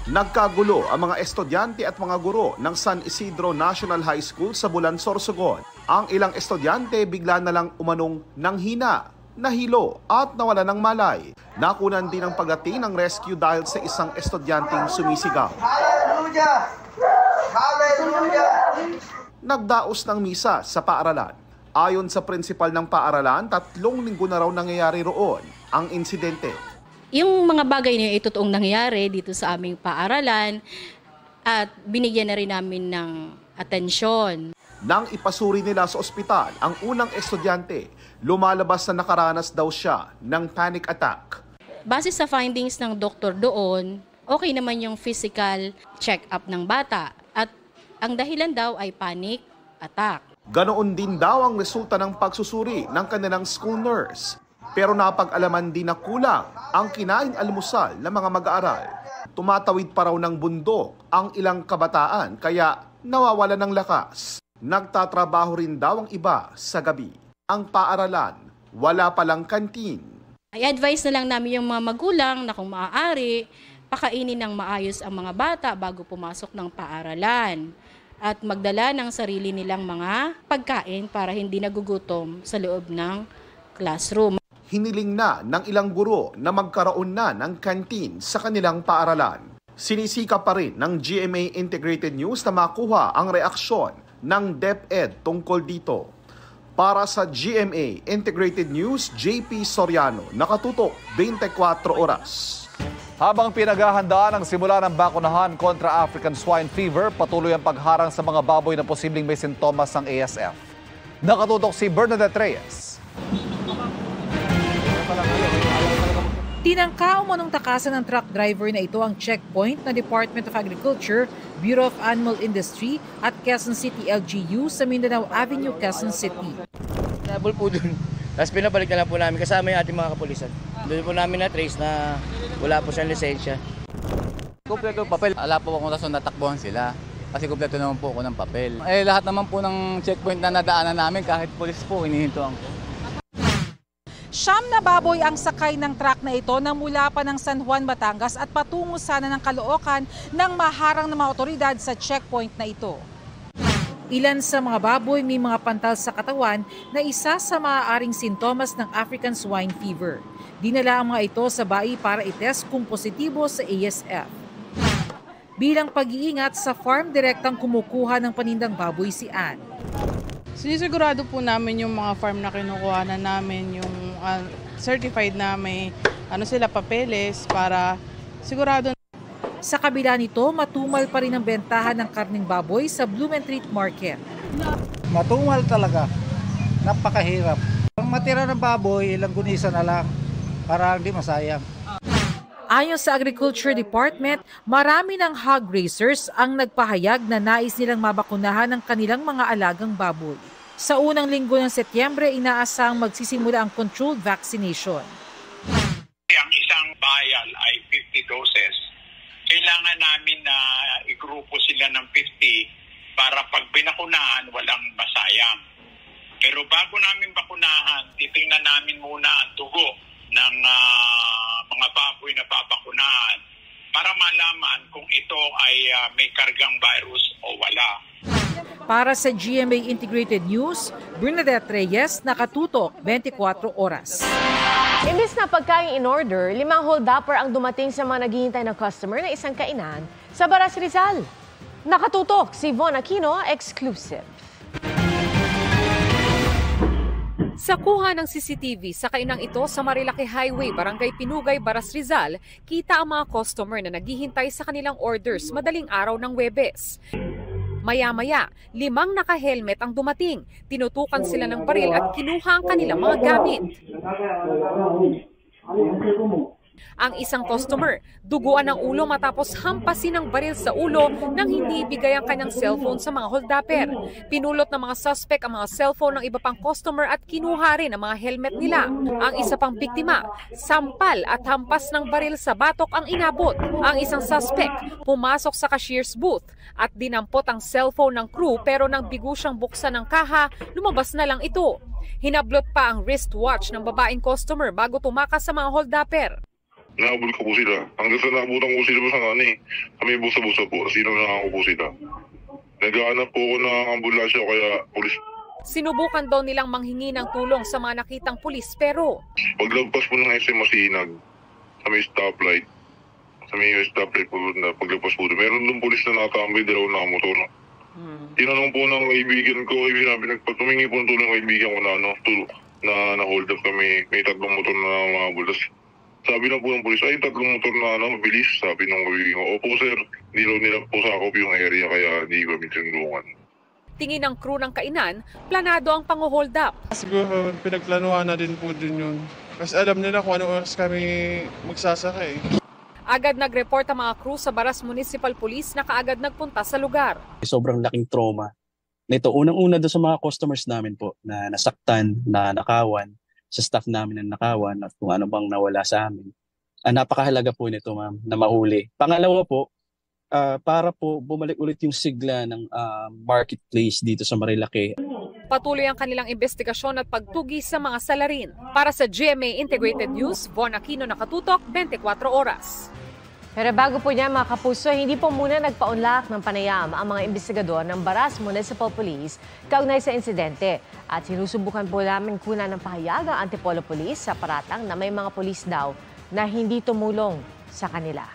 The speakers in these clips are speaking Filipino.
Nagkagulo ang mga estudyante at mga guro ng San Isidro National High School sa Bulan, Sorsogon. Ang ilang estudyante bigla na lang umanong nanghina, nahilo at nawala ng malay. Nakunan din ang pagdating ng rescue dahil sa isang estudyanteng sumisigaw. Hallelujah! Hallelujah! Nagdaos ng misa sa paaralan. Ayon sa prinsipal ng paaralan, 3 linggo na raw nangyayari roon ang insidente. Yung mga bagay niya ay totoong nangyayari dito sa aming paaralan at binigyan na rin namin ng atensyon. Nang ipasuri nila sa ospital ang unang estudyante, lumalabas na nakaranas daw siya ng panic attack. Base sa findings ng doktor doon, okay naman yung physical check-up ng bata at ang dahilan daw ay panic attack. Ganoon din daw ang resulta ng pagsusuri ng kanilang school nurse. Pero napag-alaman din na kulang ang kinaing almusal ng mga mag-aaral. Tumatawid pa raw ng bundok ang ilang kabataan kaya nawawala ng lakas. Nagtatrabaho rin daw ang iba sa gabi. Ang paaralan, wala palang kantin. I-advise na lang namin yung mga magulang na kung maaari, pakainin ng maayos ang mga bata bago pumasok ng paaralan. At magdala ng sarili nilang mga pagkain para hindi nagugutom sa loob ng classroom. Hiniling na ng ilang guro na magkaroon na ng kantin sa kanilang paaralan. Sinisika pa rin ng GMA Integrated News na makuha ang reaksyon ng DepEd tungkol dito. Para sa GMA Integrated News, JP Soriano, nakatutok 24 oras. Habang pinaghahandaan ang simula ng bakunahan kontra African Swine Fever, patuloy ang pagharang sa mga baboy na posibleng may sintomas ng ASF. Nakatutok si Bernadette Reyes. Tinangka umanong takasan ng truck driver na ito ang checkpoint na Department of Agriculture, Bureau of Animal Industry at Quezon City LGU sa Mindanao Avenue, Quezon City. Nabol po dun. Tapos pinabalik na lang po namin kasama yung ating mga kapulisan. Doon po namin na-trace na wala po siyang lisensya. Kompleto papel. Ala po akong rason natakbuhan sila. Kasi kompleto naman po ako ng papel. Lahat naman po ng checkpoint na nadaanan namin, kahit pulis po, hinihintuan ko. 9 na baboy ang sakay ng truck na ito na mula pa ng San Juan, Batangas at patungo sana ng Caloocan nang maharang ng mga otoridad sa checkpoint na ito. Ilan sa mga baboy may mga pantal sa katawan na isa sa maaaring sintomas ng African Swine Fever. Dinala ang mga ito sa BAI para itest kung positibo sa ASF. Bilang pag-iingat sa farm, direktang kumukuha ng panindang baboy si Ann. Sinisigurado po namin yung mga farm na kinukuha na namin, yung certified na may sila papeles para sigurado. Sa kabila nito, matumal pa rin ang bentahan ng karning baboy sa Blumentritt Market. Matumal talaga. Napakahirap. Ang matira ng baboy, ilang gunisa na lang para hindi masayang. Ayon sa Agriculture Department, marami ng hog raisers ang nagpahayag na nais nilang mabakunahan ng kanilang mga alagang baboy. Sa unang linggo ng Setyembre, inaasang magsisimula ang controlled vaccination. Ang isang vial ay 50 doses. Kailangan namin na igrupo sila ng 50 para pag binakunahan, walang masayang. Pero bago namin bakunahan, titingnan namin muna ang dugo ng mga baboy na babakunahan para malaman kung ito ay may kargang virus o wala. Para sa GMA Integrated News, Bernadette Reyes, nakatutok 24 oras. Imbis na pagkain in order, 5 hold-upper ang dumating sa mga naghihintay na customer na isang kainan sa Baras Rizal. Nakatutok si Von Aquino, exclusive. Sa kuha ng CCTV sa kainang ito sa Marilaki Highway, Barangay Pinugay, Baras Rizal, kita ang mga customer na naghihintay sa kanilang orders madaling araw ng Huwebes. Maya-maya, 5 naka-helmet ang dumating. Tinutukan sila ng baril at kinuha ang kanilang mga gamit. Ang isang customer, duguan ng ulo matapos hampasin ng baril sa ulo nang hindi ibigay ang kanyang cellphone sa mga holdupper. Pinulot ng mga suspect ang mga cellphone ng iba pang customer at kinuha rin ang mga helmet nila. Ang isa pang biktima, sampal at hampas ng baril sa batok ang inabot. Ang isang suspect, pumasok sa cashier's booth at dinampot ang cellphone ng crew pero nang bigo siyang buksan ng kaha, lumabas na lang ito. Hinablot pa ang wristwatch ng babaeng customer bago tumakas sa mga holdupper. Nahabol ko po sila. Hanggang sa naabutan ko sila po sa kami busa-busa po. Sino na po sila. Naghahanap po ako ng ambulansya kaya pulis. Sinubukan daw nilang manghingi ng tulong sa mga nakitang pulis pero Paglagpas po ng SM Masinag, sa may stoplight, po na paglagpas po doon, meron doon pulis na nakatambay, dalawang nakamotor. Tinanong po ng kaibigan ko, tumingi po ng tulong ng kaibigan ko na hold up kami, may tatlong motor na mahabol. Sabi na po ng pulis, ay tatlong motor na bilis, sabi ng kaibigan ko. Opo sir, hindi raw nila po sakop yung area kaya hindi kami tinulungan. tingin ng crew ng kainan, planado ang pang-hold up. Siguro pinagplanuhan na din po din yun. Kasi alam nila kung anong oras kami magsasakay. Agad nag-report ang mga crew sa Baras Municipal Police na kaagad nagpunta sa lugar. Sobrang laking trauma. Nito, unang-una doon sa mga customers namin po na nasaktan, na nakawan, sa staff namin na nakawan at kung ano bang nawala sa amin. Napakahalaga po nito, ma'am, na mahuli. Pangalawa po, para po bumalik ulit yung sigla ng marketplace dito sa Marilake. Patuloy ang kanilang investigasyon at pagtugi sa mga salarin. Para sa GMA Integrated News, Von Aquino, nakatutok, 24 oras. Pero bago po niya mga kapuso, hindi po muna nagpaunlak ng panayam ang mga investigador ng Baras Municipal Police kaugnay sa insidente. At sinusubukan po namin kunan ng pahayag ang Antipolo Police sa paratang na may mga pulis daw na hindi tumulong sa kanila.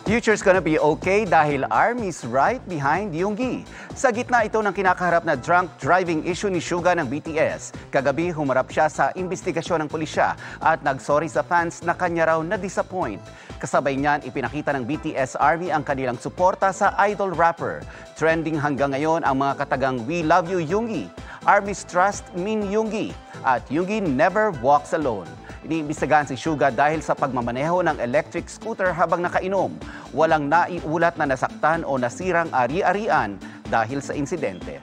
Future's gonna be okay dahil Army's right behind Yoongi. Sa gitna ito ng kinakaharap na drunk driving issue ni Suga ng BTS. Kagabi humarap siya sa investigasyon ng pulisya at nagsorry sa fans na kanya raw na-disappoint. Kasabay niyan, ipinakita ng BTS Army ang kanilang suporta sa idol rapper. Trending hanggang ngayon ang mga katagang We Love You Yoongi, Army's Trust Min Yoongi at Yoongi Never Walks Alone. Iniimbestigahan si Suga dahil sa pagmamaneho ng electric scooter habang nakainom. Walang naiulat na nasaktan o nasirang ari-arian dahil sa insidente.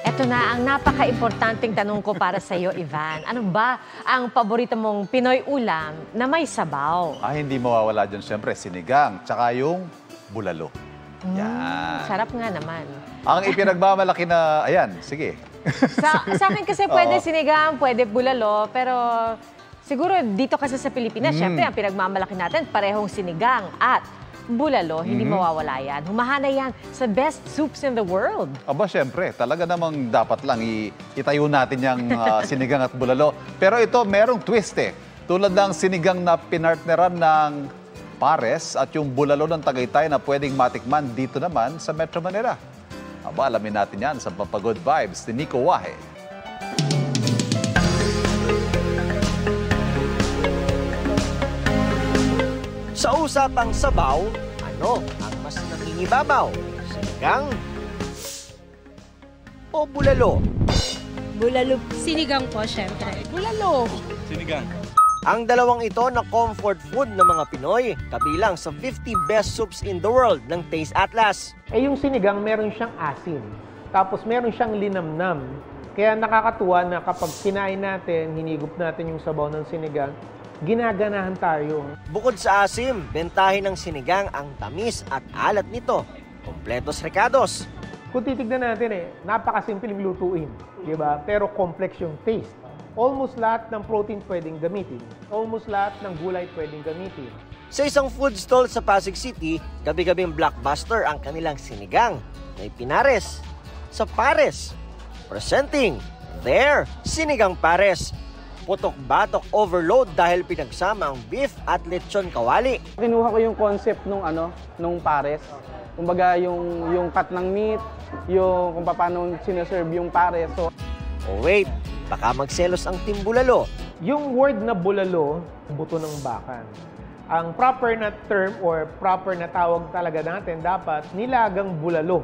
Ito na ang napaka-importanting tanong ko para sa iyo, Ivan. Ano ba ang paborito mong Pinoy ulam na may sabaw? Hindi mawawala dyan siyempre, sinigang, tsaka yung bulalo. Yan. Sarap nga naman. Ang ipinagmamalaki na, ayan, sige. Sa akin kasi pwede sinigang, pwede bulalo, pero siguro dito kasi sa Pilipinas, syempre ang pinagmamalaki natin, parehong sinigang at bulalo, hindi mawawala yan. Humahana yan sa best soups in the world. Aba, syempre, talaga namang dapat lang itayo natin yung sinigang at bulalo. Pero ito, merong twist eh. Tulad ng sinigang na pinartneran ng pares at yung bulalo ng Tagaytay na pwedeng matikman dito naman sa Metro Manila. Aba, alamin natin yan sa Papagood Vibes ni Nico Wahe. Sa usapang sabaw, ano ang mas nangingibabaw? Sinigang o bulalo? Bulalo. Sinigang po, syempre. Bulalo. Sinigang. Ang dalawang ito na comfort food ng mga Pinoy, kabilang sa 50 best soups in the world ng Taste Atlas. Yung sinigang meron siyang asin, tapos meron siyang linamnam. Kaya nakakatuwa na kapag kinain natin, hinigop natin yung sabaw ng sinigang, ginaganahan tayo. Bukod sa asim, bentahin ng sinigang ang tamis at alat nito. Kompletos recados. Kung titignan natin napakasimpleng lutuin, di ba? Pero complex yung taste. Almost lahat ng protein pwedeng gamitin. Almost lahat ng gulay pwedeng gamitin. Sa isang food stall sa Pasig City, gabi-gabing blockbuster ang kanilang sinigang. May pinares sa pares. Presenting their sinigang pares. Putok-batok overload dahil pinagsama ang beef at lechon kawali. Kinuha ko yung concept nung pares. Kumbaga yung cut ng meat, yung kung paano sineserve yung pares. So, wait, baka magselos ang team bulalo. Yung word na bulalo, buto ng bakan. Ang proper na term or proper na tawag talaga natin dapat nilagang bulalo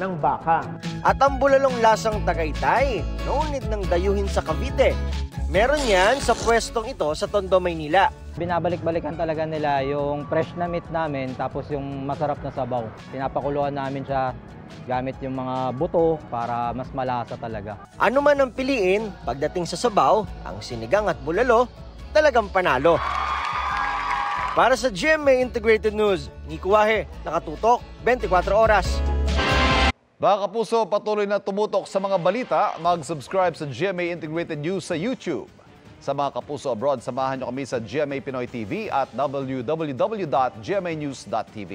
ng baka. At ang bulalong lasang Tagaytay, no need ng dayuhin sa Cavite. Meron yan sa pwestong ito sa Tondo, Maynila. binabalik-balikan talaga nila yung fresh na meat namin tapos yung masarap na sabaw. Pinapakuluan namin siya gamit yung mga buto para mas malasa talaga. Ano man ang piliin, pagdating sa sabaw, ang sinigang at bulalo, talagang panalo. Para sa GMA Integrated News, Nico Wahe, nakatutok 24 oras. Mga kapuso, patuloy na tumutok sa mga balita. Mag-subscribe sa GMA Integrated News sa YouTube. Sa mga kapuso abroad, samahan nyo kami sa GMA Pinoy TV at www.gmanews.tv.